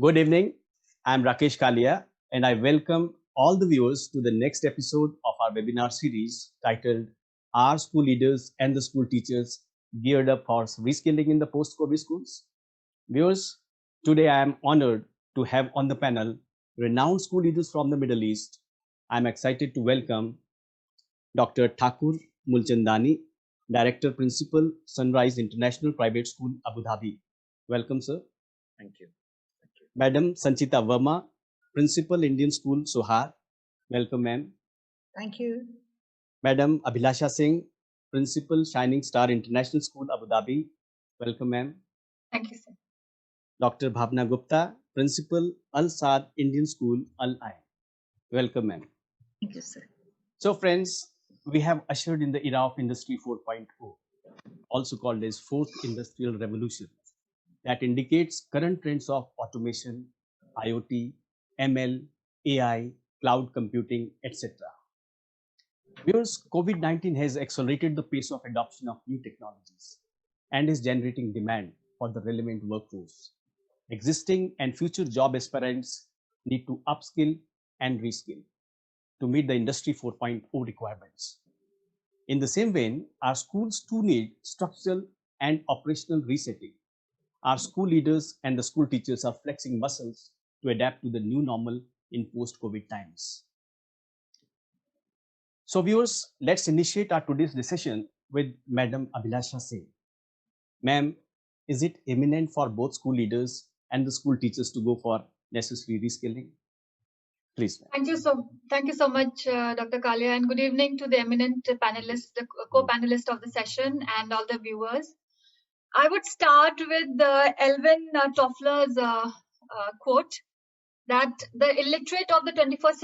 Good evening. I'm Rakesh Kalia, and I welcome all the viewers to the next episode of our webinar series titled Are School Leaders and the School Teachers Geared Up for Reskilling in the Post-COVID Schools? Viewers, today I am honored to have on the panel renowned school leaders from the Middle East. I'm excited to welcome Dr. Thakur Mulchandani, Director Principal, Sunrise International Private School, Abu Dhabi. Welcome, sir. Thank you. Madam Sanchita Verma, Principal, Indian School, Sohar. Welcome, ma'am. Thank you. Madam Abhilasha Singh, Principal, Shining Star International School, Abu Dhabi. Welcome, ma'am. Thank you, sir. Dr. Bhavna Gupta, Principal, Al Saad Indian School, Al Ain. Welcome, ma'am. Thank you, sir. So, friends, we have ushered in the era of Industry 4.0, also called as Fourth Industrial Revolution, that indicates current trends of automation, IoT, ML, AI, cloud computing, etc. Because COVID-19 has accelerated the pace of adoption of new technologies and is generating demand for the relevant workforce. Existing and future job aspirants need to upskill and reskill to meet the Industry 4.0 requirements. In the same vein, our schools too need structural and operational resetting. Our school leaders and the school teachers are flexing muscles to adapt to the new normal in post-COVID times. So viewers, let's initiate our today's discussion with Madam Abhilasha Singh. Ma'am, is it imminent for both school leaders and the school teachers to go for necessary reskilling? Please, ma'am. Thank you so much, Dr. Kalia, and good evening to the eminent panelists, the co-panelists of the session, and all the viewers. I would start with Elvin Toffler's quote that the illiterate of the 21st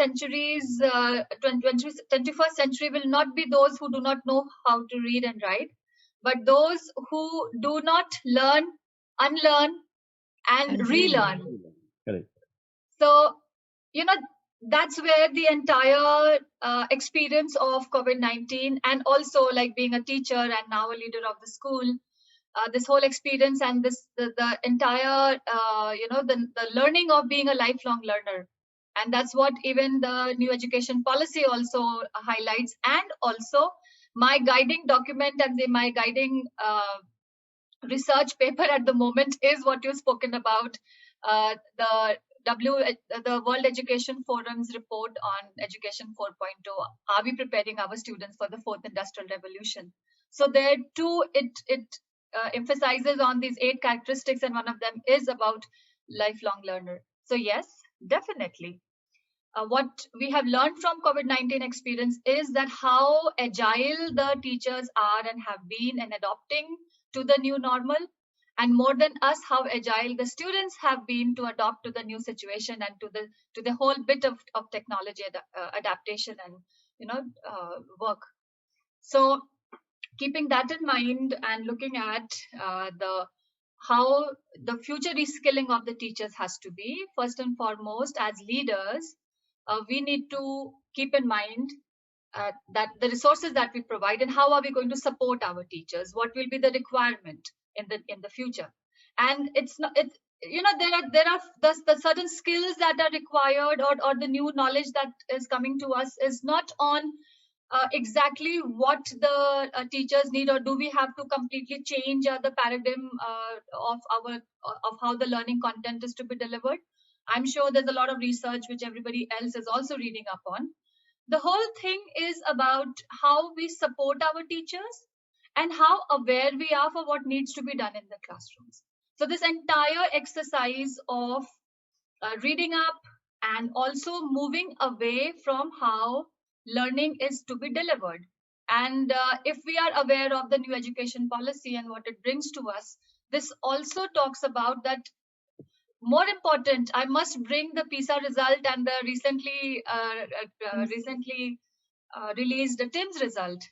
century will not be those who do not know how to read and write, but those who do not learn, unlearn, and relearn. Correct. So, that's where the entire experience of COVID-19 and also like being a teacher and now a leader of the school, this whole experience and the entire the learning of being a lifelong learner, and that's what even the new education policy also highlights, and also my guiding document and my guiding research paper at the moment is what you've spoken about, the World Education Forum's report on Education 4.0. Are we preparing our students for the fourth industrial revolution? So there too, it emphasizes on these 8 characteristics, and one of them is about lifelong learner. So yes, definitely. What we have learned from COVID-19 experience is that how agile the teachers are and have been in adopting to the new normal, and more than us, how agile the students have been to adopt to the new situation and to the whole bit of technology adaptation and work. So keeping that in mind and looking at how the future reskilling of the teachers has to be, first and foremost, as leaders, we need to keep in mind that the resources that we provide and how are we going to support our teachers, what will be the requirement in the future. And it's not there are the certain skills that are required, or the new knowledge that is coming to us is not on exactly what the teachers need, or do we have to completely change the paradigm of how the learning content is to be delivered. I'm sure there's a lot of research which everybody else is also reading up on. The whole thing is about how we support our teachers and how aware we are for what needs to be done in the classrooms. So this entire exercise of reading up and also moving away from how learning is to be delivered. And if we are aware of the new education policy and what it brings to us, this also talks about that more important, I must bring the PISA result and the recently released TIMSS result.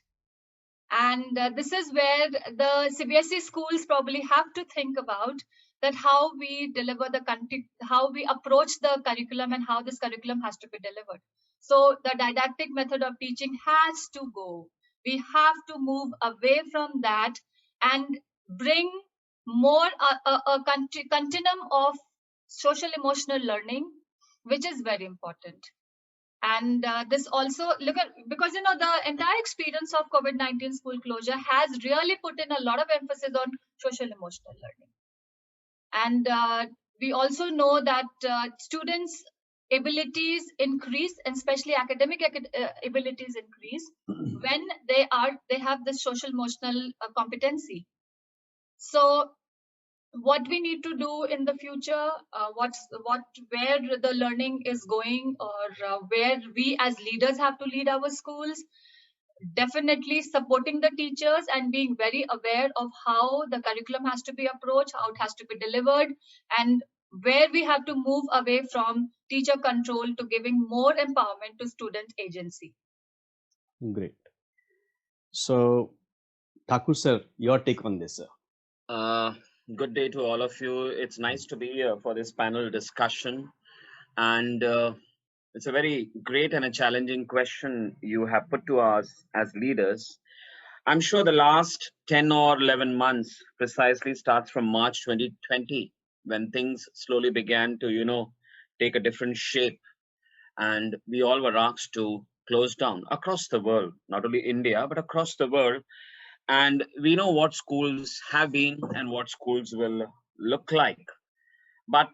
And this is where the CBSE schools probably have to think about that how we deliver the content, how we approach the curriculum, and how this curriculum has to be delivered. So the didactic method of teaching has to go. We have to move away from that and bring more a continuum of social emotional learning, which is very important. And this also because the entire experience of COVID-19 school closure has really put in a lot of emphasis on social emotional learning. And we also know that students abilities increase, and especially academic abilities increase when they have this social emotional competency. So what we need to do in the future, where the learning is going, or where we as leaders have to lead our schools, definitely supporting the teachers and being very aware of how the curriculum has to be approached, how it has to be delivered, and where we have to move away from teacher control to giving more empowerment to student agency. Great. So, Thakur sir, your take on this, sir. Good day to all of you. It's nice to be here for this panel discussion. And it's a very great and a challenging question you have put to us as leaders. I'm sure the last 10 or 11 months precisely starts from March 2020, when things slowly began to, take a different shape. And we all were asked to close down across the world, not only India, but across the world. And we know what schools have been and what schools will look like. But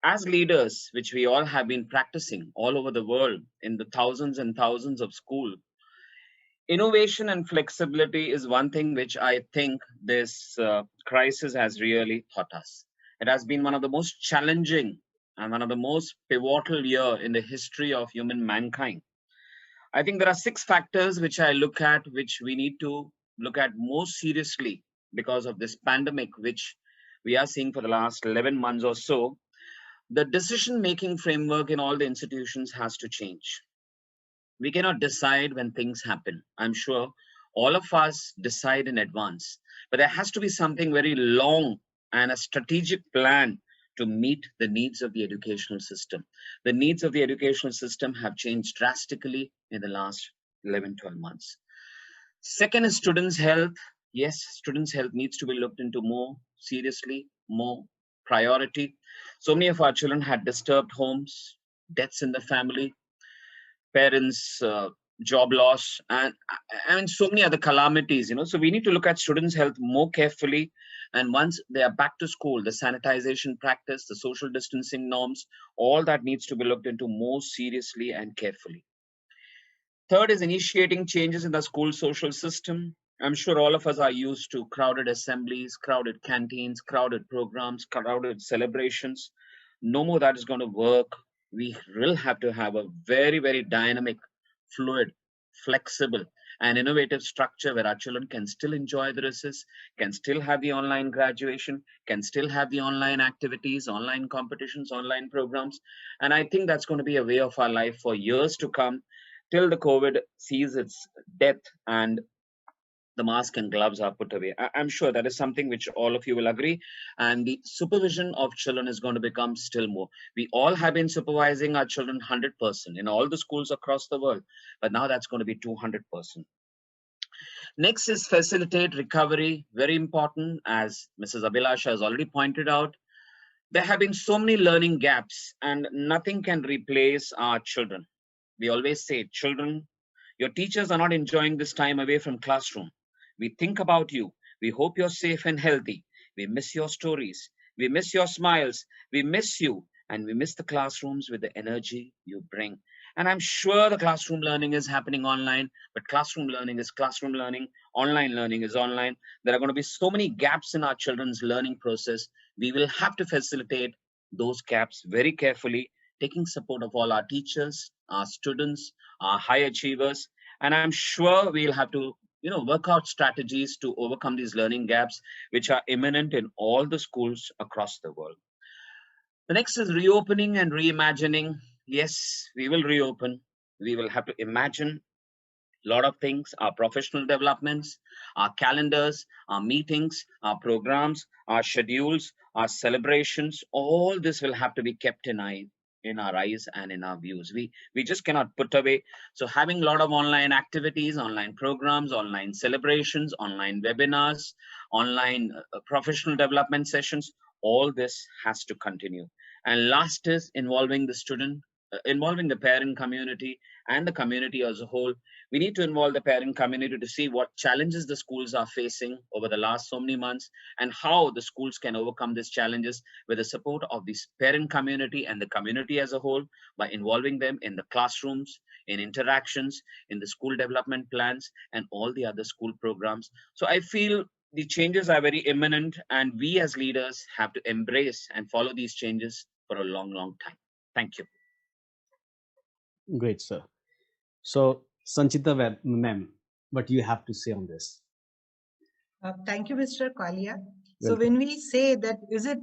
as leaders, which we all have been practicing all over the world in the thousands and thousands of schools, innovation and flexibility is one thing which I think this crisis has really taught us. It has been one of the most challenging and one of the most pivotal year in the history of human mankind. I think there are 6 factors which I look at, which we need to look at more seriously because of this pandemic, which we are seeing for the last 11 months or so. The decision making framework in all the institutions has to change. We cannot decide when things happen. I'm sure all of us decide in advance, but there has to be something very long and a strategic plan to meet the needs of the educational system. The needs of the educational system have changed drastically in the last 11, 12 months. Second is students' health. Yes, students' health needs to be looked into more seriously, more priority. So many of our children had disturbed homes, deaths in the family, parents job loss, and so many other calamities. So we need to look at students health more carefully, and once they are back to school, the sanitization practice, the social distancing norms, all that needs to be looked into more seriously and carefully. Third is initiating changes in the school social system. I'm sure all of us are used to crowded assemblies, crowded canteens, crowded programs, crowded celebrations. No more that is going to work. We will have to have a very, very dynamic, fluid, flexible, and innovative structure where our children can still enjoy the recess, can still have the online graduation, can still have the online activities, online competitions, online programs. And I think that's going to be a way of our life for years to come, till the COVID sees its death and the mask and gloves are put away. I'm sure that is something which all of you will agree. And the supervision of children is going to become still more. We all have been supervising our children 100% in all the schools across the world, but now that's going to be 200%. Next is facilitate recovery. Very important, as Mrs. Abhilasha has already pointed out. There have been so many learning gaps, and nothing can replace our children. We always say, children, your teachers are not enjoying this time away from classroom. We think about you. We hope you're safe and healthy. We miss your stories. We miss your smiles. We miss you. And we miss the classrooms with the energy you bring. And I'm sure the classroom learning is happening online, but classroom learning is classroom learning. Online learning is online. There are going to be so many gaps in our children's learning process. We will have to facilitate those gaps very carefully, taking support of all our teachers, our students, our high achievers. And I'm sure we'll have to work out strategies to overcome these learning gaps, which are imminent in all the schools across the world. The next is reopening and reimagining. Yes, we will reopen. We will have to imagine a lot of things, our professional developments, our calendars, our meetings, our programs, our schedules, our celebrations. All this will have to be kept in our eyes and in our views. We just cannot put away. So having a lot of online activities, online programs, online celebrations, online webinars, online professional development sessions, all this has to continue. And last is involving the student, involving the parent community and the community as a whole. We need to involve the parent community to see what challenges the schools are facing over the last so many months and how the schools can overcome these challenges with the support of this parent community and the community as a whole, by involving them in the classrooms, in interactions, in the school development plans, and all the other school programs. So I feel the changes are very imminent, and we as leaders have to embrace and follow these changes for a long, long time. Thank you. Great, sir. So, Sanchita ma'am, what do you have to say on this? Thank you, Mr. Kalia. So Welcome. when we say that, is it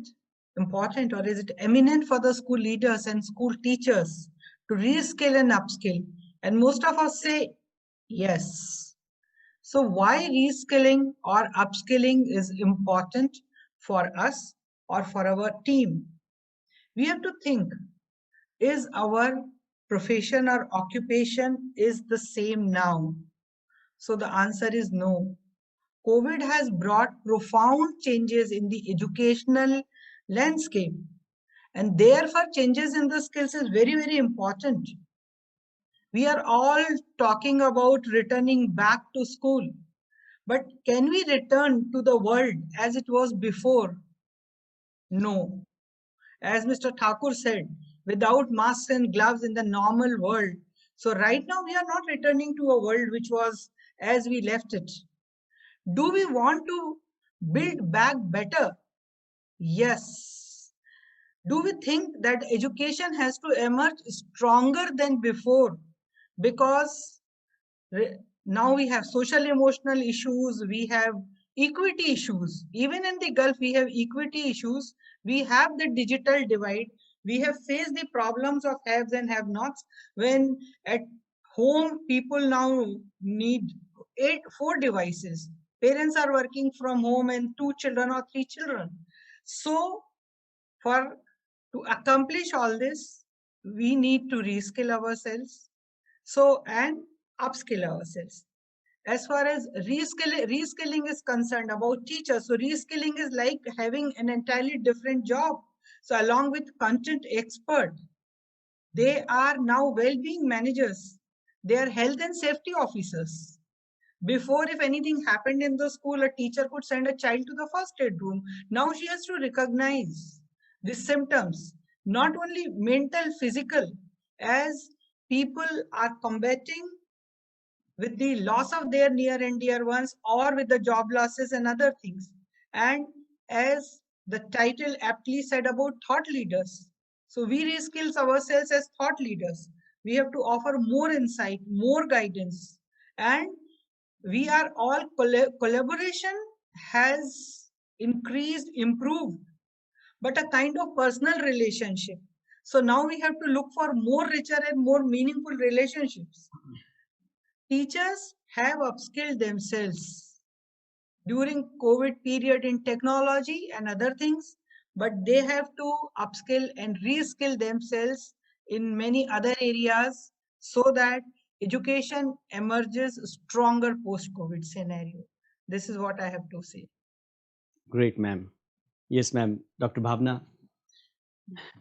important or is it eminent for the school leaders and school teachers to reskill and upskill? And most of us say yes. So why reskilling or upskilling is important for us or for our team? We have to think, is our profession or occupation is the same now? So the answer is no. COVID has brought profound changes in the educational landscape, and therefore changes in the skills is very, very important. We are all talking about returning back to school, but can we return to the world as it was before? No. As Mr. Thakur said, without masks and gloves in the normal world. So right now we are not returning to a world which was as we left it. Do we want to build back better? Yes. Do we think that education has to emerge stronger than before? Because now we have social emotional issues, we have equity issues. Even in the Gulf, we have equity issues. We have the digital divide. We have faced the problems of haves and have-nots. When at home, people now need 4 devices. Parents are working from home and 2 children or 3 children. So to accomplish all this, we need to reskill ourselves. So, and upskill ourselves. As far as reskilling is concerned about teachers, so reskilling is like having an entirely different job. So along with content expert, they are now well-being managers. They are health and safety officers. Before, if anything happened in the school, a teacher could send a child to the first aid room. Now she has to recognize the symptoms, not only mental, physical, as people are combating with the loss of their near and dear ones or with the job losses and other things. And as the title aptly said about thought leaders, so we reskill ourselves as thought leaders. We have to offer more insight, more guidance, and we are all collaboration has increased, improved, but a kind of personal relationship. So now we have to look for more richer and more meaningful relationships. Teachers have upskilled themselves during COVID period in technology and other things, but they have to upskill and reskill themselves in many other areas so that education emerges stronger post-COVID scenario. This is what I have to say. Great, ma'am. Yes, ma'am. Dr. Bhavna.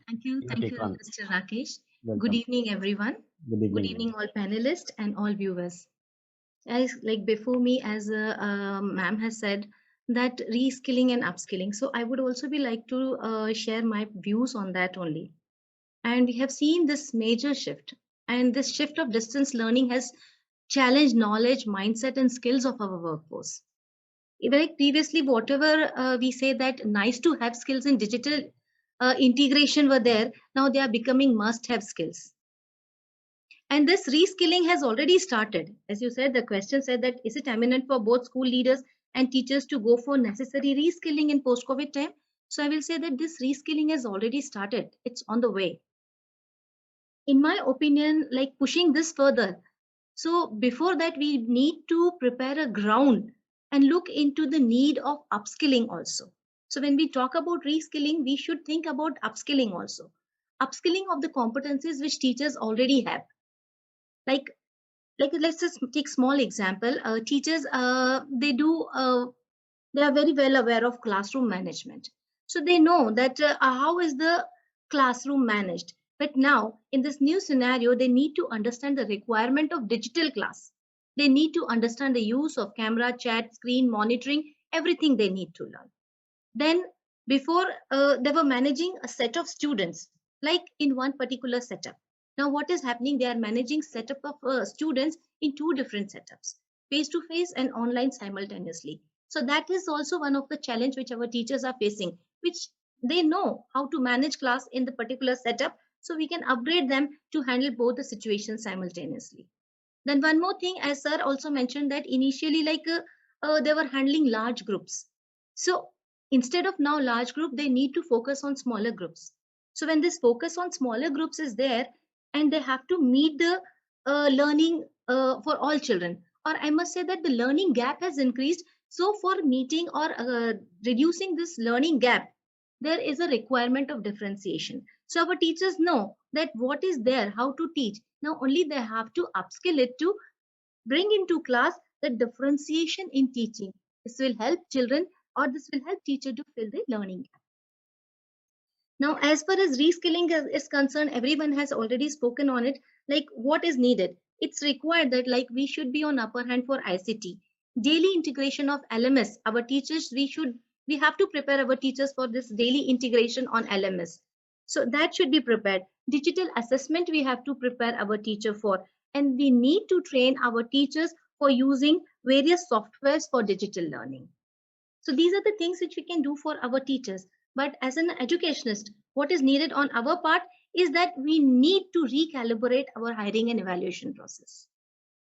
Thank you, Mr. Rakesh. Welcome. Good evening, everyone. Good evening. Good evening, all panelists and all viewers. As like before me, as ma'am has said, that reskilling and upskilling. So I would also be like to share my views on that only. And we have seen this major shift, and this shift of distance learning has challenged knowledge, mindset, and skills of our workforce. Even like previously, whatever we say that nice to have skills in digital integration were there, now they are becoming must-have skills. And this reskilling has already started. As you said, the question said that is it eminent for both school leaders and teachers to go for necessary reskilling in post-COVID time? So I will say that this reskilling has already started. It's on the way. In my opinion, like pushing this further. So before that, we need to prepare a ground and look into the need of upskilling also. So when we talk about reskilling, we should think about upskilling also. Upskilling of the competencies which teachers already have. Like let's just take small example. Teachers, they are very well aware of classroom management. So they know that how is the classroom managed. But now, in this new scenario, they need to understand the requirement of digital class. They need to understand the use of camera, chat, screen, monitoring, everything they need to learn. Then, before they were managing a set of students, like in one particular setup. Now, what is happening? They are managing setup of students in two different setups, face-to-face and online simultaneously. So that is also one of the challenge which our teachers are facing, which they know how to manage class in the particular setup. So we can upgrade them to handle both the situations simultaneously. Then one more thing, as sir also mentioned, that initially they were handling large groups. So instead of now large group, they need to focus on smaller groups. So when this focus on smaller groups is there, and they have to meet the learning for all children, or I must say that the learning gap has increased. So for meeting or reducing this learning gap, there is a requirement of differentiation. So our teachers know that what is there, how to teach. Now only they have to upskill it to bring into class the differentiation in teaching. This will help children, or this will help teacher to fill the learning gap. Now, as far as reskilling is concerned, everyone has already spoken on it. Like what is needed? It's required that like we should be on upper hand for ICT. Daily integration of LMS. Our teachers, we have to prepare our teachers for this daily integration on LMS. So that should be prepared. Digital assessment we have to prepare our teacher for. And we need to train our teachers for using various softwares for digital learning. So these are the things which we can do for our teachers. But as an educationist, what is needed on our part is that we need to recalibrate our hiring and evaluation process.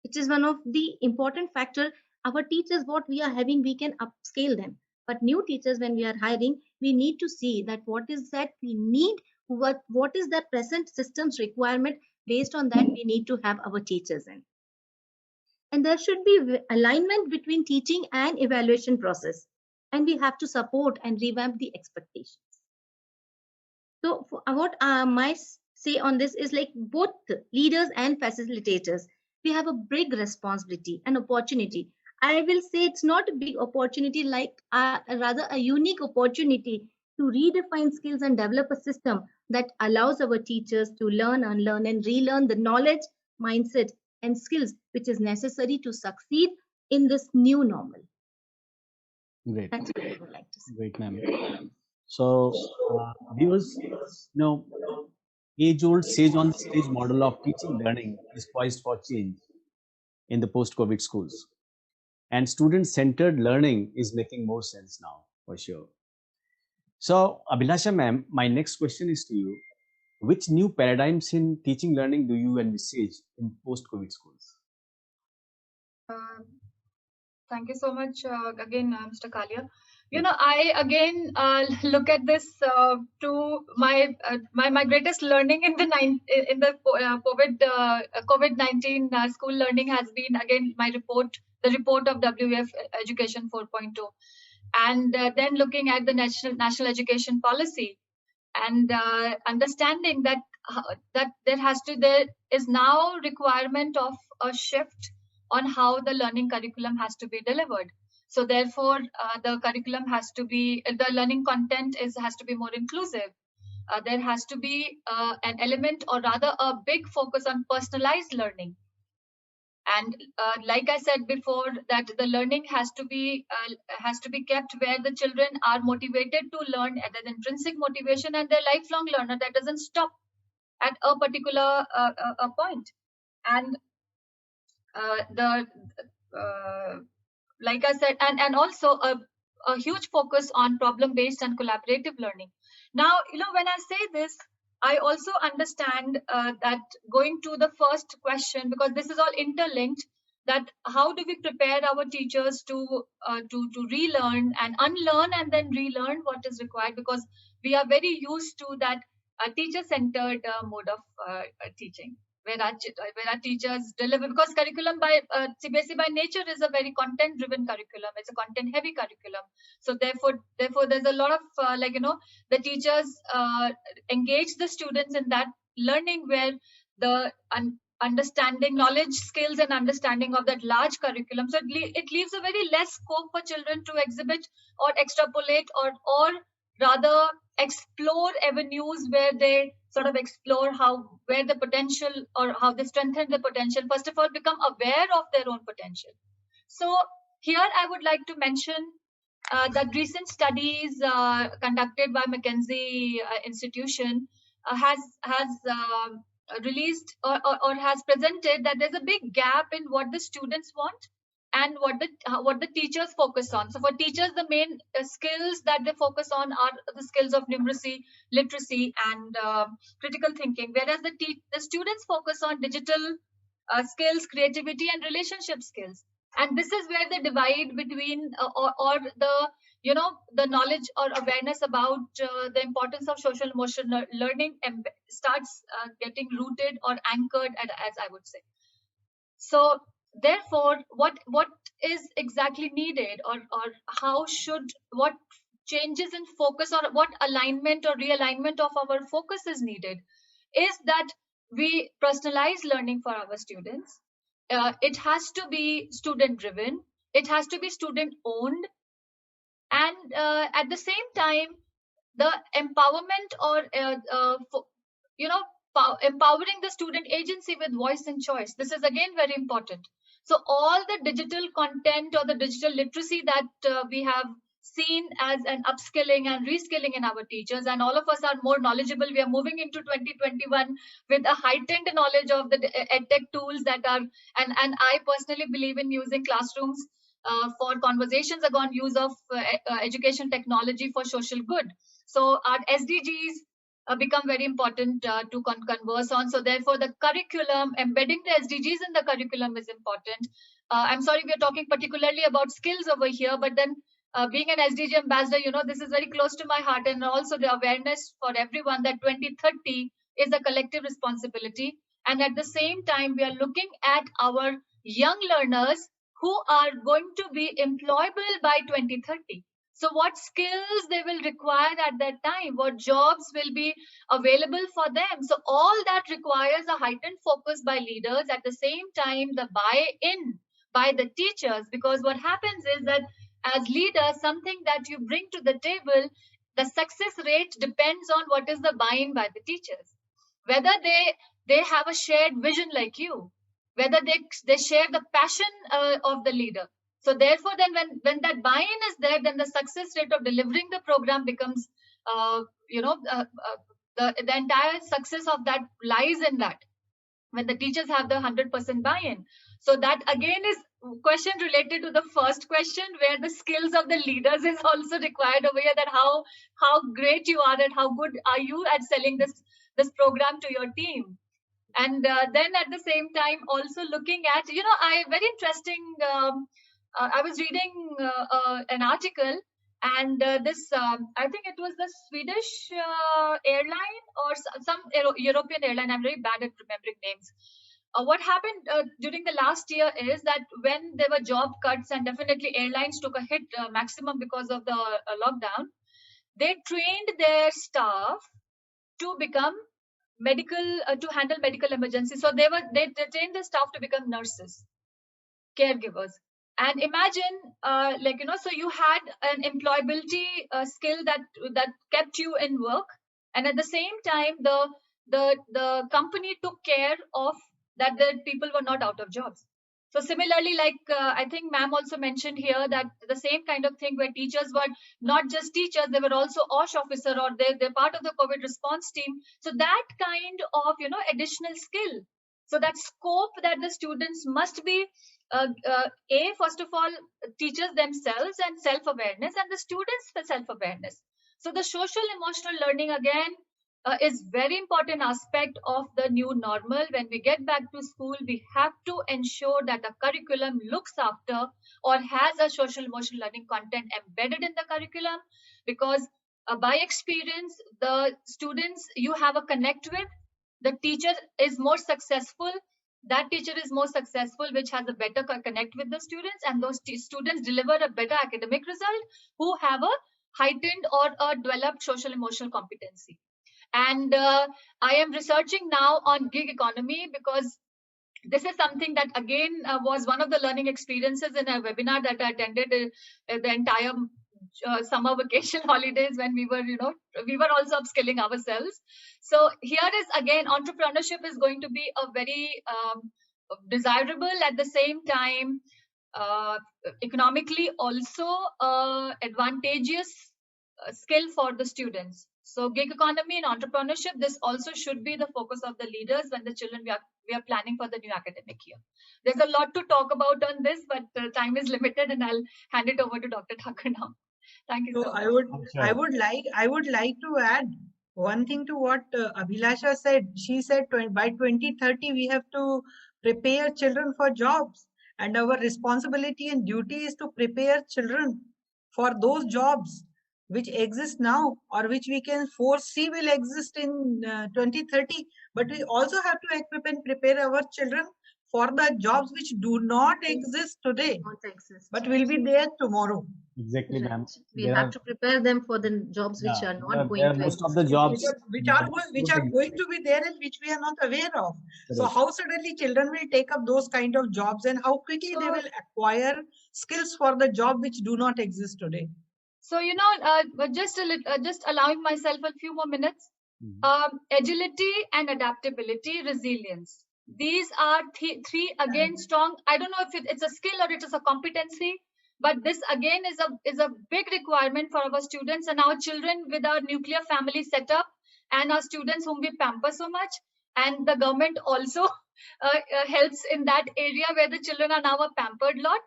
It is one of the important factor. Our teachers, what we are having, we can upscale them. But new teachers, when we are hiring, we need to see that what is that we need, what is the present system's requirement. Based on that, we need to have our teachers in. And there should be alignment between teaching and evaluation process. And we have to support and revamp the expectations. So what my say on this is like both leaders and facilitators, we have a big responsibility and opportunity. I will say it's not a big opportunity, like rather a unique opportunity to redefine skills and develop a system that allows our teachers to learn, unlearn, and relearn the knowledge, mindset, and skills which is necessary to succeed in this new normal. Great. That's what I would like to say. Great, ma'am. So, viewers, age-old sage-on-stage model of teaching learning is poised for change in the post-COVID schools. And student-centered learning is making more sense now, for sure. So, Abhilasha ma'am, my next question is to you. Which new paradigms in teaching learning do you envisage in post-COVID schools? Thank you so much again, Mr. Kalia. You know, I again look at this to my greatest learning in the COVID-19 school learning has been again the report of WF Education 4.0, and then looking at the national education policy and understanding that there is now requirement of a shift on how the learning curriculum has to be delivered. So therefore, the curriculum has to be, the learning content has to be more inclusive. There has to be an element, or rather a big focus on personalized learning. And like I said before, that the learning has to be kept where the children are motivated to learn, at an intrinsic motivation, and they're lifelong learner that doesn't stop at a particular a point. And like I said, and also a huge focus on problem-based and collaborative learning. Now, you know, when I say this, I also understand that going to the first question, because this is all interlinked, that how do we prepare our teachers to relearn and unlearn and then relearn what is required, because we are very used to that teacher-centered mode of teaching, where our teachers deliver, because curriculum by CBSE by nature is a very content driven curriculum. It's a content heavy curriculum. So therefore there's a lot of the teachers engage the students in that learning, where the understanding, knowledge, skills, and understanding of that large curriculum. So it leaves a very less scope for children to exhibit or extrapolate or rather explore avenues where they sort of explore where the potential or how they strengthen the potential. First of all, become aware of their own potential. So here I would like to mention that recent studies conducted by McKinsey institution has released or has presented that there's a big gap in what the students want and what the teachers focus on. So for teachers, the main skills that they focus on are the skills of numeracy, literacy, and critical thinking, whereas the students focus on digital skills, creativity, and relationship skills. And this is where the divide between or the the knowledge or awareness about the importance of social emotional learning starts getting rooted or anchored, as I would say. So therefore, what is exactly needed, or what changes in focus or what alignment or realignment of our focus is needed, is that we personalize learning for our students. It has to be student driven, it has to be student owned, and at the same time, the empowerment or empowering the student agency with voice and choice. This is again very important. So all the digital content or the digital literacy that we have seen as an upskilling and reskilling in our teachers, and all of us are more knowledgeable. We are moving into 2021 with a heightened knowledge of the edtech tools that are, and I personally believe in using classrooms for conversations on use of education technology for social good. So our SDGs become very important to converse on. So therefore, the curriculum, embedding the SDGs in the curriculum is important. I'm sorry, we are talking particularly about skills over here, but then being an SDG ambassador, this is very close to my heart, and also the awareness for everyone that 2030 is a collective responsibility. And at the same time, we are looking at our young learners who are going to be employable by 2030. So what skills they will require at that time, what jobs will be available for them. So all that requires a heightened focus by leaders. At the same time, the buy-in by the teachers, because what happens is that as leaders, something that you bring to the table, the success rate depends on what is the buy-in by the teachers. Whether they have a shared vision like you, whether they share the passion of the leader. So therefore, then when that buy-in is there, then the success rate of delivering the program becomes, the entire success of that lies in that, when the teachers have the 100% buy-in. So that again is question related to the first question, where the skills of the leaders is also required over here, that how great you are and how good are you at selling this program to your team. And then at the same time, also looking at, very interesting, I was reading an article, and this, I think it was the Swedish airline or some European airline. I'm very bad at remembering names. What happened during the last year is that when there were job cuts, and definitely airlines took a hit maximum because of the lockdown, they trained their staff to become medical, to handle medical emergencies. So they trained the staff to become nurses, caregivers. And imagine, so you had an employability skill that kept you in work, and at the same time, the company took care of that the people were not out of jobs. So similarly, like I think ma'am also mentioned here, that the same kind of thing where teachers were not just teachers, they were also OSH officer, or they're part of the COVID response team. So that kind of additional skill. So that scope that the students must be first of all, teachers themselves and self-awareness, and the students for self-awareness. So the social emotional learning again is very important aspect of the new normal. When we get back to school, we have to ensure that the curriculum looks after or has a social emotional learning content embedded in the curriculum, because by experience, the students you have a connect with, the teacher is more successful. That teacher is more successful, which has a better connect with the students, and those students deliver a better academic result, who have a heightened or a developed social emotional competency. And I am researching now on gig economy, because this is something that again was one of the learning experiences in a webinar that I attended. The entire summer vacation holidays when we were, we were also upskilling ourselves. So here is again, entrepreneurship is going to be a very desirable, at the same time economically also advantageous skill for the students. So gig economy and entrepreneurship, this also should be the focus of the leaders when the children we are planning for the new academic year. There's a lot to talk about on this, but time is limited, and I'll hand it over to Dr. Thakur now. Thank you So so much. I would like to add one thing to what Abhilasha said. She said by 2030 we have to prepare children for jobs, and our responsibility and duty is to prepare children for those jobs which exist now or which we can foresee will exist in 2030. But we also have to equip and prepare our children for the jobs which do not exist today, but will be there tomorrow. Exactly, Right. ma'am. We have to prepare them for the jobs which are not going to most of exist. the jobs which are going to be there and which we are not aware of. So how suddenly children will take up those kind of jobs, and how quickly they will acquire skills for the job which do not exist today. So, just allowing myself a few more minutes. Agility and adaptability, resilience. These are three again strong. I don't know if it's a skill or it is a competency, but this again is a big requirement for our students and our children with our nuclear family setup, and our students whom we pamper so much. And the government also helps in that area where the children are now a pampered lot.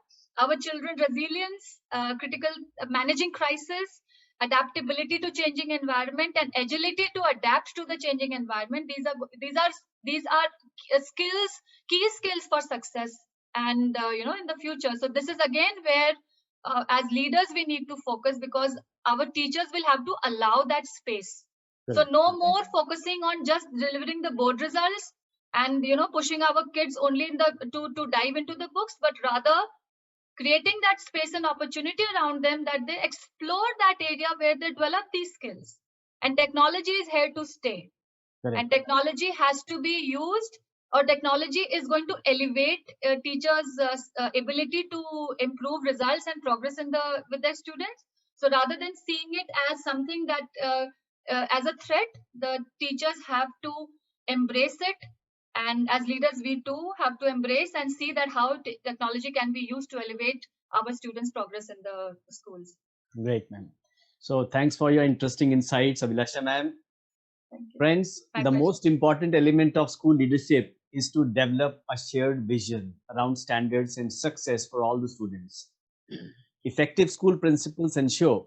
Our children resilience, critical managing crisis, adaptability to changing environment, and agility to adapt to the changing environment. These are skills, key skills for success, and in the future. So this is again where as leaders we need to focus, because our teachers will have to allow that space. So no more focusing on just delivering the board results and pushing our kids only in the to dive into the books, but rather creating that space and opportunity around them that they explore that area where they develop these skills. And technology is here to stay. And technology has to be used, or technology is going to elevate teachers' ability to improve results and progress with their students. So rather than seeing it as something that as a threat, the teachers have to embrace it. And as leaders, we too have to embrace and see that how technology can be used to elevate our students' progress in the schools. Great, ma'am. So thanks for your interesting insights, Abhilasha ma'am. Friends, the most important element of school leadership is to develop a shared vision around standards and success for all the students. Effective school principals ensure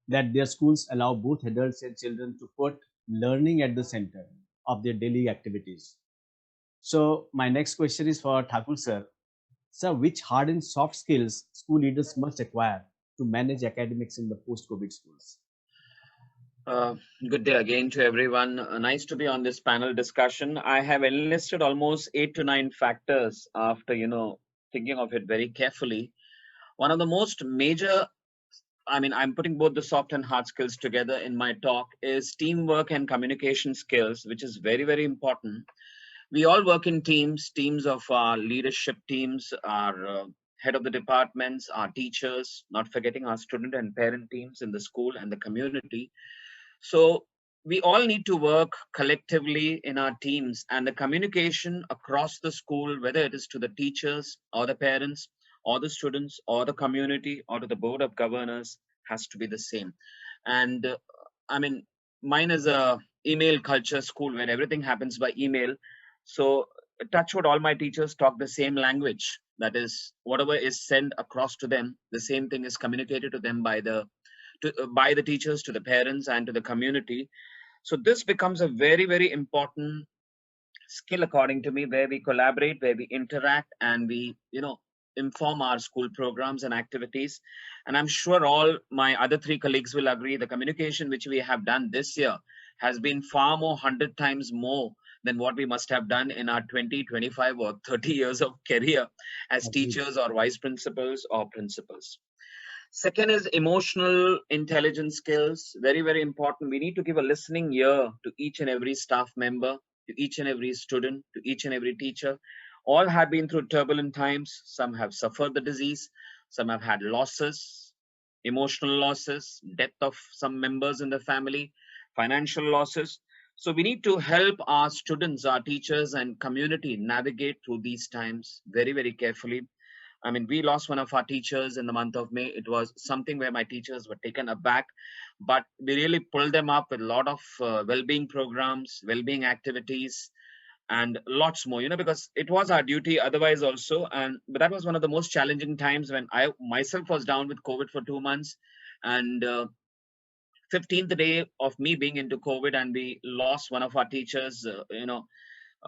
that their schools allow both adults and children to put learning at the center of their daily activities. So my next question is for Thakur sir. Sir, which hard and soft skills school leaders must acquire to manage academics in the post-COVID schools? Good day again to everyone. Nice to be on this panel discussion. I have enlisted almost 8 to 9 factors after, thinking of it very carefully. One of the most major, I'm putting both the soft and hard skills together in my talk, is teamwork and communication skills, which is very, very important. We all work in teams of our leadership teams, our head of the departments, our teachers, not forgetting our student and parent teams in the school and the community. So we all need to work collectively in our teams, and the communication across the school, whether it is to the teachers or the parents or the students or the community or to the board of governors, has to be the same. And mine is a email culture school where everything happens by email. So touch wood, all my teachers talk the same language. That is, whatever is sent across to them, the same thing is communicated to them by the teachers, to the parents, and to the community. So this becomes a very, very important skill, according to me, where we collaborate, where we interact, and we, inform our school programs and activities. And I'm sure all my other 3 colleagues will agree, the communication which we have done this year has been far more, 100 times more than what we must have done in our 20, 25 or 30 years of career as teachers or vice principals or principals. Second is emotional intelligence skills. Very, very important. We need to give a listening ear to each and every staff member, to each and every student, to each and every teacher. All have been through turbulent times. Some have suffered the disease. Some have had losses, emotional losses, death of some members in the family, financial losses. So we need to help our students, our teachers, and community navigate through these times very, very carefully. I mean, we lost one of our teachers in the month of May. It was something where my teachers were taken aback, but we really pulled them up with a lot of well-being programs, well-being activities, and lots more. Because it was our duty otherwise also. And but that was one of the most challenging times when I myself was down with COVID for 2 months, and 15th day of me being into COVID, and we lost one of our teachers.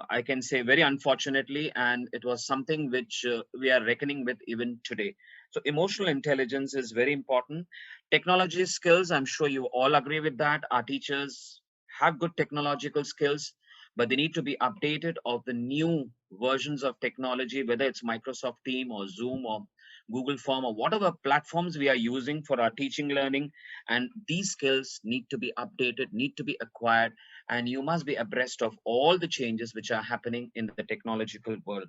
I can say very unfortunately, and it was something which we are reckoning with even today. So emotional intelligence is very important. Technology skills, I'm sure you all agree with that. Our teachers have good technological skills, but they need to be updated of the new versions of technology, whether it's Microsoft Team or Zoom or Google Form or whatever platforms we are using for our teaching learning. And these skills need to be updated, need to be acquired, and you must be abreast of all the changes which are happening in the technological world.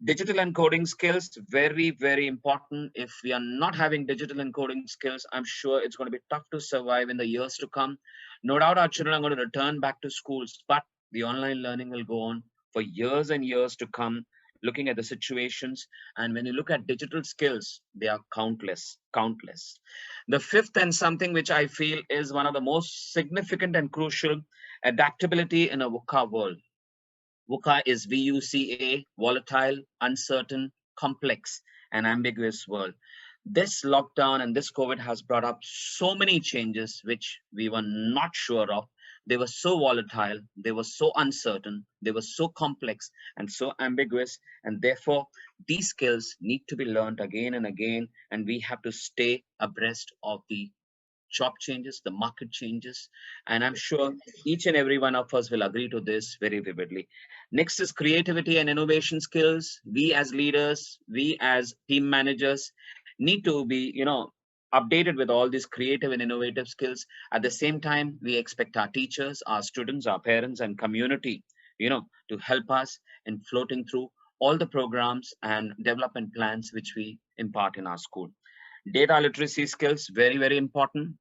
Digital encoding skills, very, very important. If we are not having digital encoding skills, I'm sure it's going to be tough to survive in the years to come. No doubt our children are going to return back to schools, but the online learning will go on for years and years to come, looking at the situations. And when you look at digital skills, they are countless, countless. The fifth, and something which I feel is one of the most significant and crucial, adaptability in a VUCA world. VUCA is VUCA, volatile, uncertain, complex, and ambiguous world. This lockdown and this COVID has brought up so many changes which we were not sure of. They were so volatile, they were so uncertain, they were so complex and so ambiguous, and therefore these skills need to be learned again and again, and we have to stay abreast of the job changes, the market changes, and I'm sure each and every one of us will agree to this very vividly. Next is creativity and innovation skills. We as leaders, we as team managers need to be, updated with all these creative and innovative skills. At the same time, we expect our teachers, our students, our parents, and community, to help us in floating through all the programs and development plans which we impart in our school. Data literacy skills, very, very important.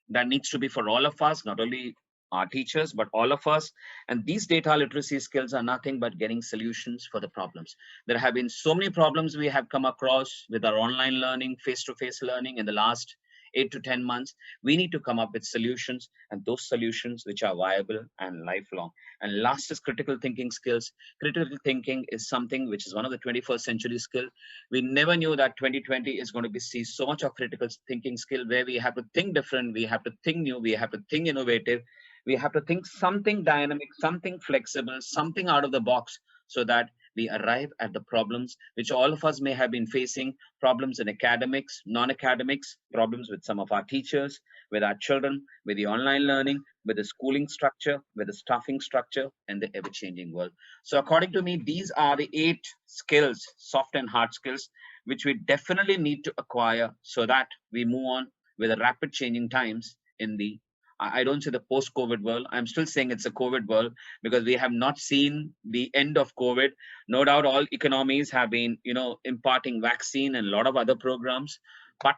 That needs to be for all of us, not only our teachers, but all of us. And these data literacy skills are nothing but getting solutions for the problems. There have been so many problems we have come across with our online learning, face-to-face learning in the last 8 to 10 months. We need to come up with solutions, and those solutions which are viable and lifelong. And last is critical thinking skills. Critical thinking is something which is one of the 21st century skill. We never knew that 2020 is going to be see so much of critical thinking skill, where we have to think different, we have to think new, we have to think innovative, we have to think something dynamic, something flexible, something out of the box, so that we arrive at the problems which all of us may have been facing. Problems in academics, non-academics, problems with some of our teachers, with our children, with the online learning, with the schooling structure, with the staffing structure, and the ever-changing world. So according to me, these are the 8 skills, soft and hard skills, which we definitely need to acquire so that we move on with the rapid changing times in the, I don't say the post-COVID world. I'm still saying it's a COVID world, because we have not seen the end of COVID. No doubt all economies have been, imparting vaccine and a lot of other programs, but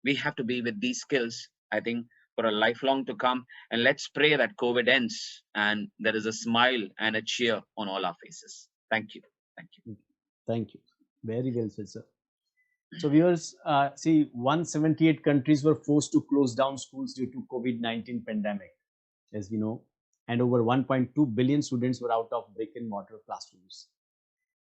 we have to be with these skills, I think, for a lifelong to come. And let's pray that COVID ends and there is a smile and a cheer on all our faces. Thank you. Thank you. Thank you. Very well said, sir. So viewers, see, 178 countries were forced to close down schools due to COVID-19 pandemic, as we know, and over 1.2 billion students were out of brick and mortar classrooms.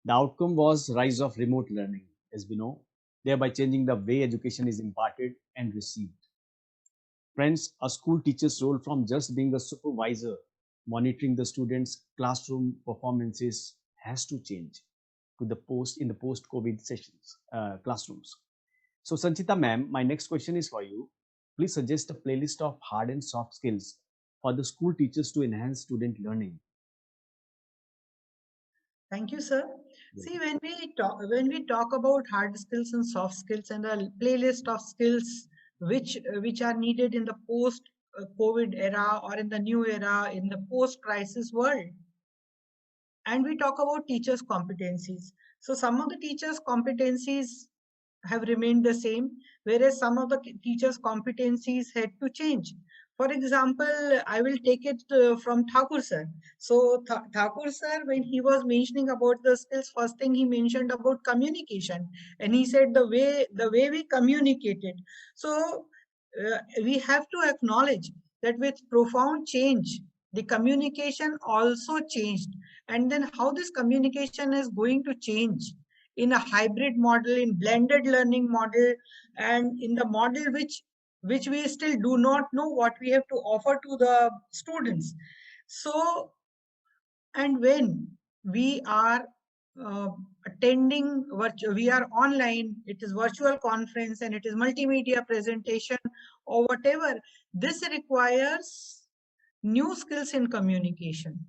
The outcome was rise of remote learning, as we know, thereby changing the way education is imparted and received. Friends, a school teacher's role from just being a supervisor, monitoring the students' classroom performances has to change to the post-COVID sessions, classrooms. So Sanchita ma'am, my next question is for you. Please suggest a playlist of hard and soft skills for the school teachers to enhance student learning. Thank you, sir. See, when we talk about hard skills and soft skills and a playlist of skills which are needed in the post-COVID era or in the new era, in the post-crisis world, and we talk about teachers' competencies. So some of the teachers' competencies have remained the same, whereas some of the teachers' competencies had to change. For example, I will take it from Thakur sir. So Thakur sir, when he was mentioning about the skills, first thing he mentioned about communication, and he said the way we communicated. So we have to acknowledge that with profound change, the communication also changed, and then how this communication is going to change in a hybrid model, in blended learning model, and in the model which we still do not know what we have to offer to the students. So, and when we are uh, attending, we are online, it is virtual conference and it is multimedia presentation or whatever, this requires new skills in communication.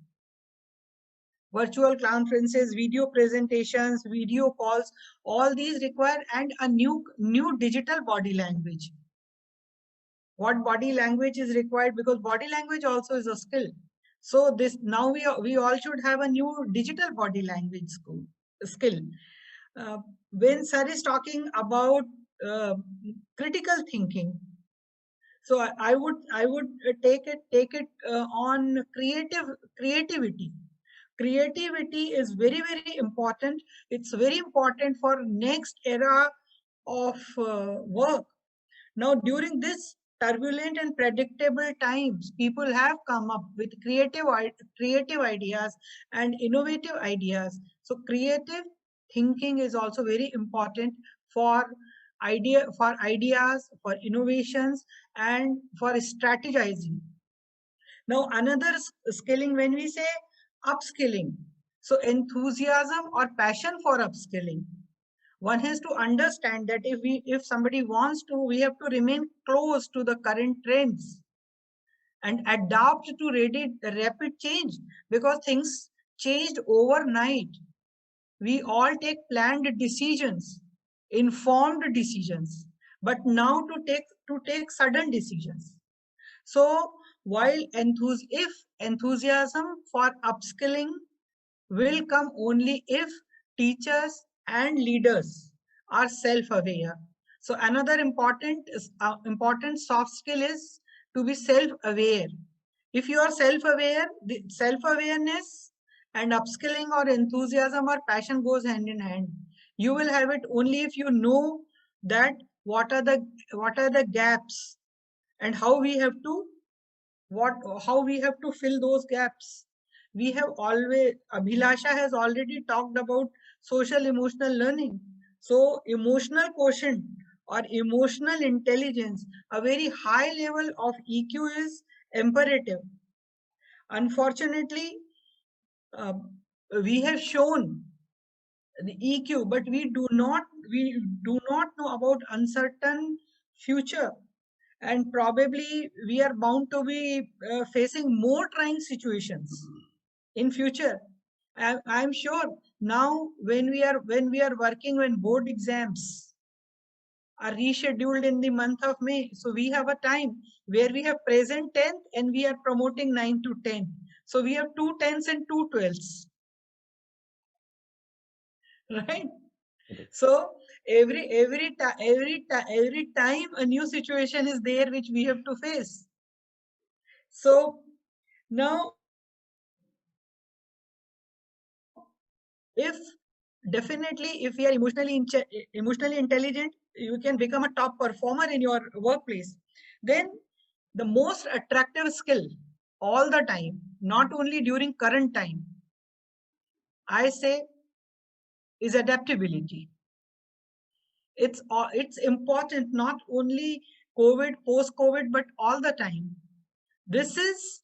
Virtual conferences, video presentations, video calls, all these require and a new digital body language. What body language is required, because body language also is a skill. So this now we all should have a new digital body language skill. When sir is talking about critical thinking, so I would take it on creativity. Creativity is very important. It's very important for next era of work. Now, during this turbulent and predictable times, people have come up with creative ideas and innovative ideas. So creative thinking is also very important for ideas, for innovations, and for strategizing. Now, another skilling, when we say upskilling, so enthusiasm or passion for upskilling. One has to understand that if somebody wants to, we have to remain close to the current trends and adapt to rapid change, because things changed overnight. We all take planned decisions, informed decisions, but now to take sudden decisions. So while if enthusiasm for upskilling will come only if teachers and leaders are self-aware. So another important soft skill is to be self-aware. If you are self-aware, the self-awareness and upskilling or enthusiasm or passion goes hand in hand. You will have it only if you know that what are the gaps and how we have to fill those gaps. We have always, Abhilasha has already talked about social emotional learning. So emotional quotient or emotional intelligence, a very high level of EQ is imperative. Unfortunately, we have shown the EQ, but we do not know about uncertain future, and probably we are bound to be facing more trying situations in future. I'm sure now when we are working, when board exams are rescheduled in the month of May, so we have a time where we have present 10th and we are promoting 9 to 10. So we have 2 10s and 2 12s, right? So every time a new situation is there which we have to face. So now, if we are emotionally intelligent, you can become a top performer in your workplace. Then the most attractive skill all the time, not only during current time, I say, is adaptability. It's important not only COVID, post-COVID, but all the time. This is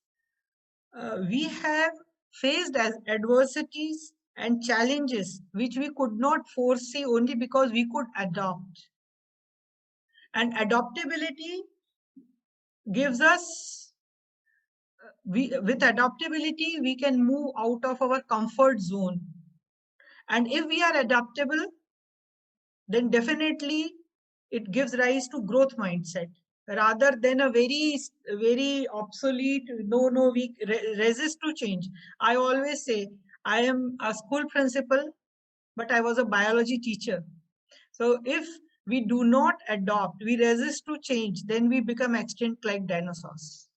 we have faced as adversities and challenges which we could not foresee only because we could adopt. And adaptability gives us, with adaptability, we can move out of our comfort zone. And if we are adaptable, then definitely it gives rise to growth mindset rather than a very obsolete, no, we resist to change. I always say, I am a school principal, but I was a biology teacher. So if we do not adopt, we resist to change, then we become extinct like dinosaurs.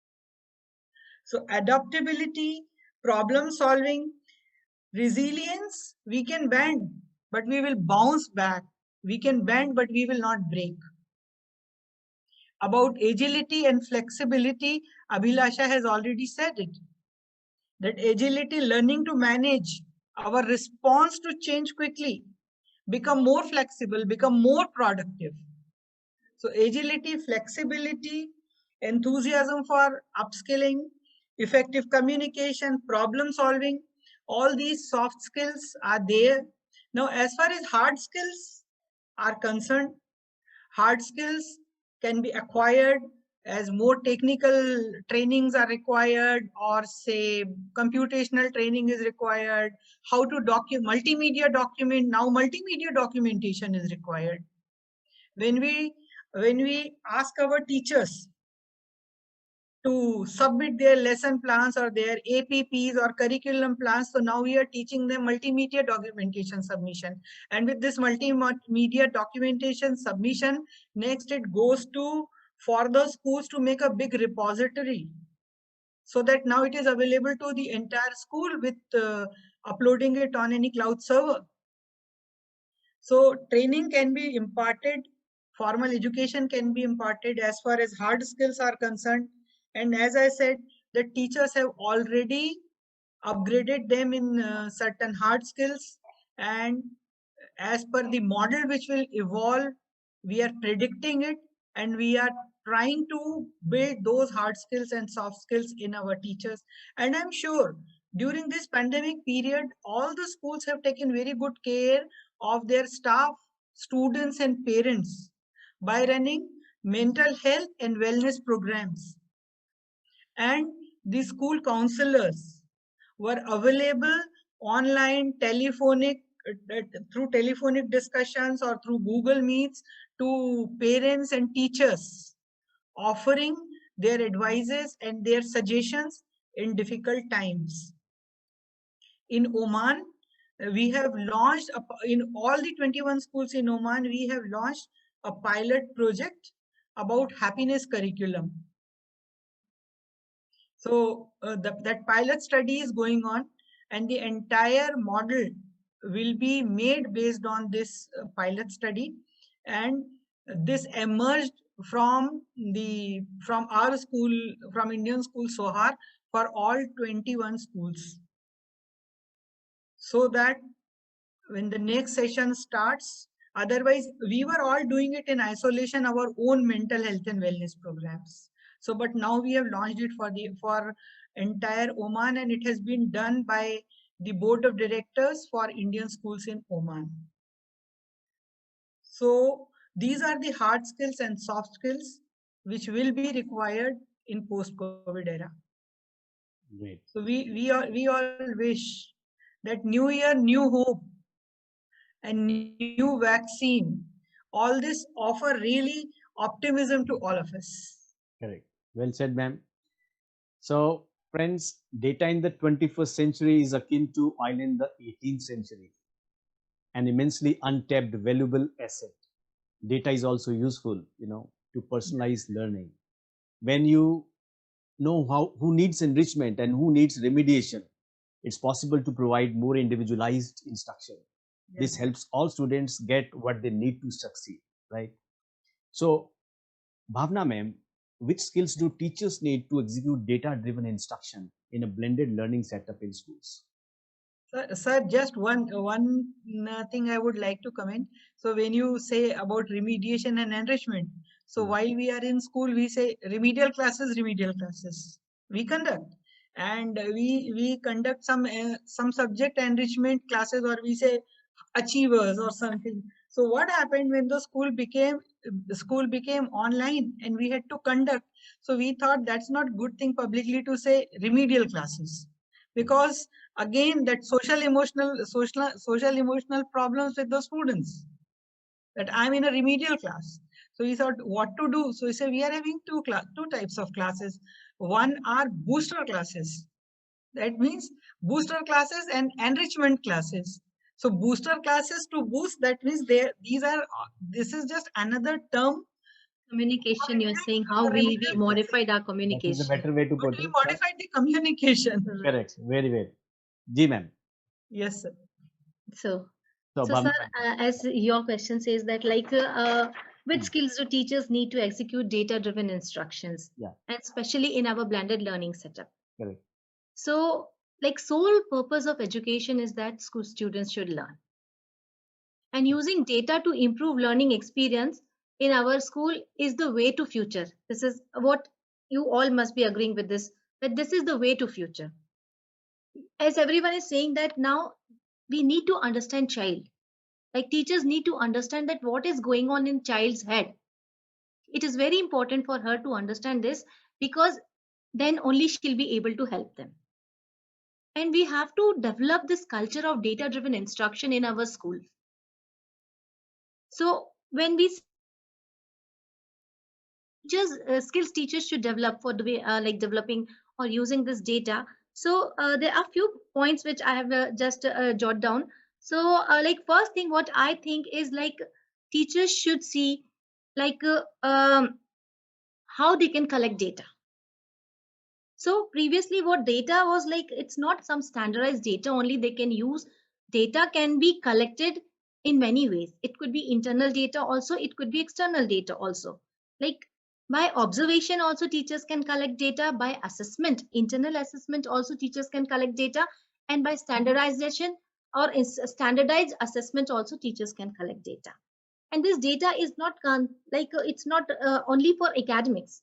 So adaptability, problem solving, resilience, we can bend, but we will bounce back. We can bend, but we will not break. About agility and flexibility, Abhilasha has already said it. That agility, learning to manage our response to change quickly, become more flexible, become more productive. So agility, flexibility, enthusiasm for upskilling, effective communication, problem solving, all these soft skills are there. Now, as far as hard skills are concerned, hard skills can be acquired as more technical trainings are required, or say computational training is required, how to multimedia document, now multimedia documentation is required. When we ask our teachers to submit their lesson plans or their APPs or curriculum plans, so now we are teaching them multimedia documentation submission. And with this multimedia documentation submission, next it goes to for the schools to make a big repository, so that now it is available to the entire school with uploading it on any cloud server. So training can be imparted, formal education can be imparted as far as hard skills are concerned. And as I said, the teachers have already upgraded them in certain hard skills. And as per the model which will evolve, we are predicting it, and we are trying to build those hard skills and soft skills in our teachers. And I'm sure during this pandemic period, all the schools have taken very good care of their staff, students, and parents by running mental health and wellness programs. And the school counselors were available online, through telephonic discussions or through Google Meets to parents and teachers, offering their advices and their suggestions in difficult times. In Oman, we have launched, in all the 21 schools in Oman, we have launched a pilot project about happiness curriculum. So that pilot study is going on, and the entire model will be made based on this pilot study. And this emerged from our school, from Indian school Sohar, for all 21 schools, so that when the next session starts, otherwise we were all doing it in isolation, our own mental health and wellness programs. So but now we have launched it for entire Oman, and it has been done by the board of directors for Indian schools in Oman. So these are the hard skills and soft skills which will be required in post-COVID era. Great. So we all wish that new year, new hope, and new vaccine, all this offer really optimism to all of us. Correct. Well said, ma'am. So, friends, data in the 21st century is akin to oil in the 18th century, an immensely untapped, valuable asset. Data is also useful, to personalize learning. When you know who needs enrichment and who needs remediation, it's possible to provide more individualized instruction. Yes. This helps all students get what they need to succeed, right? So, Bhavna ma'am, which skills do teachers need to execute data-driven instruction in a blended learning setup in schools? Sir, just one thing I would like to comment. So when you say about remediation and enrichment, so while we are in school, we say remedial classes, we conduct. And we conduct some subject enrichment classes, or we say achievers or something. So what happened when the school became online and we had to conduct? So we thought that's not good thing publicly to say remedial classes, because again that social emotional problems with the students, that I'm in a remedial class. So we thought what to do. So we said we are having two types of classes. One are booster classes. That means booster classes and enrichment classes. So booster classes, to boost, that means this is just another term. Communication, you're saying how we modified our That is a communication. better way to But put we it. modified the communication. Correct. Very well. Ji, ma'am. Yes, sir. So, So, so sir, as your question says that which skills do teachers need to execute data-driven instructions? Yeah. And especially in our blended learning setup. Correct. So, like sole purpose of education is that school students should learn. And using data to improve learning experience in our school is the way to future. This is what you all must be agreeing with this, that this is the way to future. As everyone is saying that now we need to understand child. Like teachers need to understand that what is going on in child's head. It is very important for her to understand this, because then only she'll be able to help them. And we have to develop this culture of data driven instruction in our schools. So when we skills teachers should develop for the way developing or using this data. So there are few points which I have just jot down. So first thing what I think is teachers should see how they can collect data. So previously what data was it's not some standardized data only they can use. Data can be collected in many ways. It could be internal data also, it could be external data also. By observation also teachers can collect data, by assessment, internal assessment also teachers can collect data, and by standardization or standardized assessment also teachers can collect data. And this data is not it's not only for academics.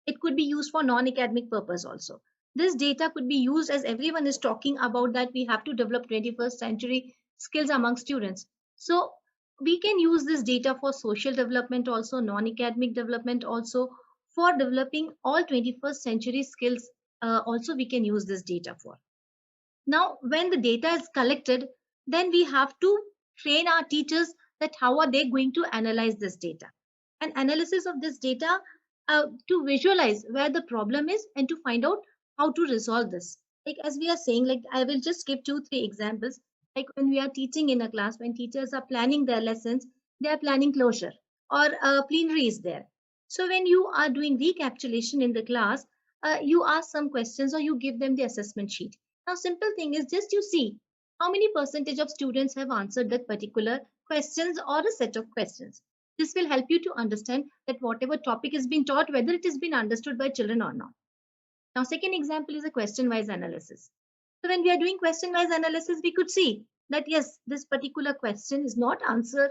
It could be used for non-academic purpose also. This data could be used, as everyone is talking about, that we have to develop 21st century skills among students. So we can use this data for social development also, non-academic development also, for developing all 21st century skills also we can use this data for. Now, when the data is collected, then we have to train our teachers that how are they going to analyze this data. And analysis of this data to visualize where the problem is and to find out how to resolve this. As we are saying, I will just give 2-3 examples. When we are teaching in a class, when teachers are planning their lessons, they are planning closure or plenary is there. So when you are doing recapitulation in the class, you ask some questions or you give them the assessment sheet. Now, simple thing is just you see how many percentage of students have answered that particular questions or a set of questions. This will help you to understand that whatever topic is being taught, whether it is being understood by children or not. Now, second example is a question-wise analysis. So when we are doing question-wise analysis, we could see that yes, this particular question is not answered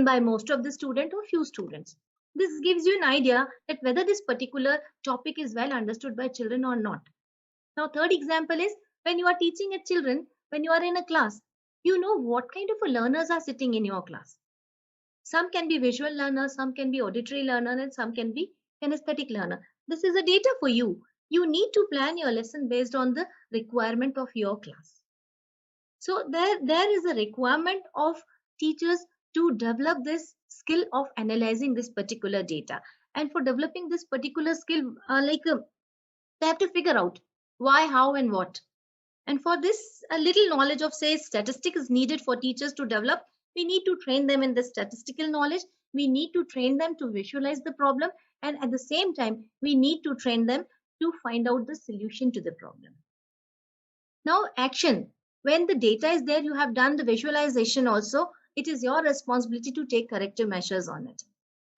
by most of the student or few students. This gives you an idea that whether this particular topic is well understood by children or not. Now, third example is when you are teaching at children, when you are in a class, you know what kind of a learners are sitting in your class. Some can be visual learners, some can be auditory learner, and some can be kinesthetic learner. This is a data for you. You need to plan your lesson based on the requirement of your class. So there is a requirement of teachers to develop this skill of analyzing this particular data. And for developing this particular skill, they have to figure out why, how, and what. And for this, a little knowledge of, say, statistics is needed for teachers to develop. We need to train them in the statistical knowledge. We need to train them to visualize the problem. And at the same time, we need to train them to find out the solution to the problem. Now, action. When the data is there, you have done the visualization also. It is your responsibility to take corrective measures on it.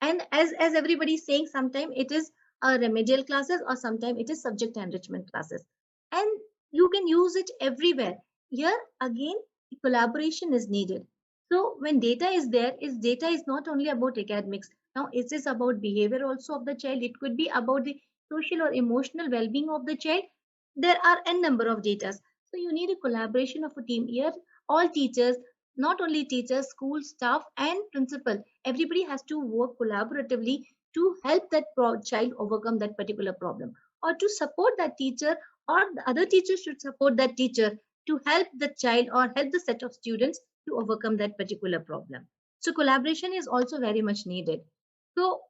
And as everybody is saying, sometimes it is remedial classes or sometimes it is subject enrichment classes. And you can use it everywhere. Here, again, collaboration is needed. So when data is there, data is not only about academics. Now, it is about behavior also of the child. It could be about the social or emotional well-being of the child. There are n number of data. So you need a collaboration of a team. Here, all teachers, not only teachers, school staff and principal, everybody has to work collaboratively to help that child overcome that particular problem, or to support that teacher, or the other teachers should support that teacher to help the child or help the set of students to overcome that particular problem. So collaboration is also very much needed. So,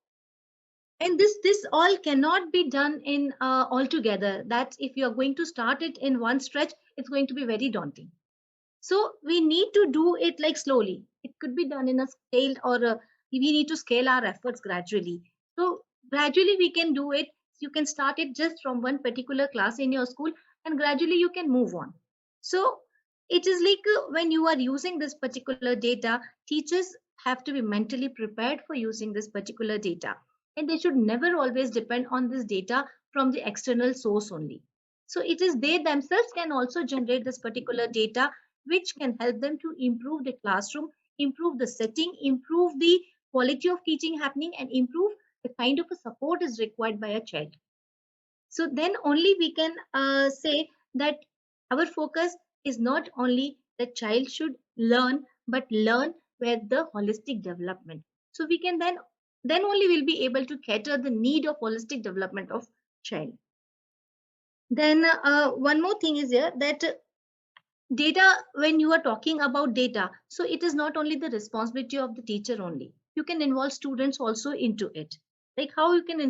and this all cannot be done in all together. That if you are going to start it in one stretch, it's going to be very daunting. So we need to do it like slowly. It could be done in a scale, or we need to scale our efforts gradually. So gradually we can do it. You can start it just from one particular class in your school, and gradually you can move on. So it is like when you are using this particular data, teachers have to be mentally prepared for using this particular data, and they should never always depend on this data from the external source only. So it is they themselves can also generate this particular data, which can help them to improve the classroom, improve the setting, improve the quality of teaching happening, and improve the kind of a support is required by a child. So then only we can say that our focus is not only the child should learn, but learn with the holistic development. So we can then only will be able to cater the need of holistic development of child. Then one more thing is here that data, when you are talking about data, so it is not only the responsibility of the teacher only. You can involve students also into it. Like how you can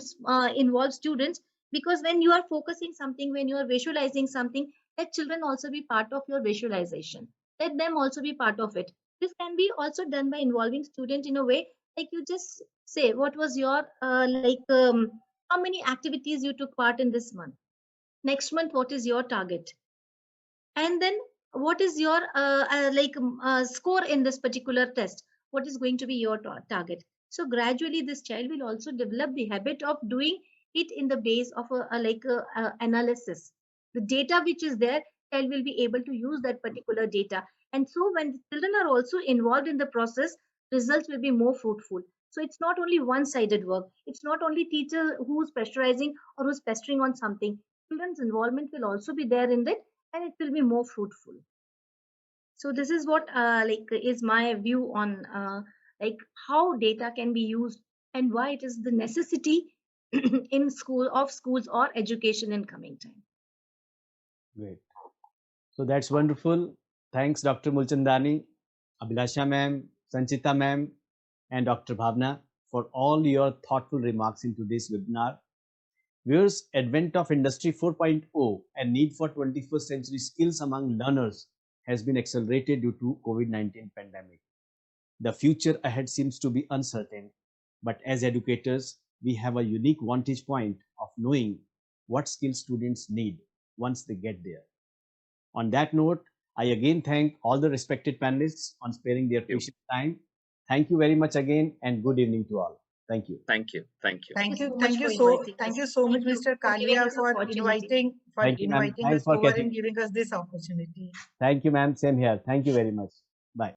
involve students, because when you are focusing something, when you are visualizing something, let children also be part of your visualization. Let them also be part of it. This can be also done by involving student in a way, like you just say what was your how many activities you took part in this month. Next month, what is your target? And then what is your score in this particular test? What is going to be your target? So gradually this child will also develop the habit of doing it in the base of a analysis. The data which is there, child will be able to use that particular data, and so when children are also involved in the process, results will be more fruitful. So it's not only one sided work, it's not only teacher who's pressurizing or who's pestering on something. Children's involvement will also be there in that, and it will be more fruitful. So this is what is my view on how data can be used, and why it is the necessity in schools or education in coming time. Great. So that's wonderful. Thanks, Dr. Mulchandani, Abhilasha ma'am, Sanchita ma'am, and Dr. Bhavna for all your thoughtful remarks in today's webinar. Viewers, advent of Industry 4.0 and need for 21st century skills among learners has been accelerated due to COVID-19 pandemic. The future ahead seems to be uncertain, but as educators, we have a unique vantage point of knowing what skills students need once they get there. On that note, I again thank all the respected panelists on sparing their precious time. Thank you very much again, and good evening to all. Thank you. Thank you. Thank you. Thank you so Thank much you for so inviting thank us. you so much, Thank you Mr. for giving Kalia, us this for opportunity. Thank you, ma'am. inviting Thanks us for over catching. and giving us this opportunity. Thank you, ma'am. Same here. Thank you very much. Bye.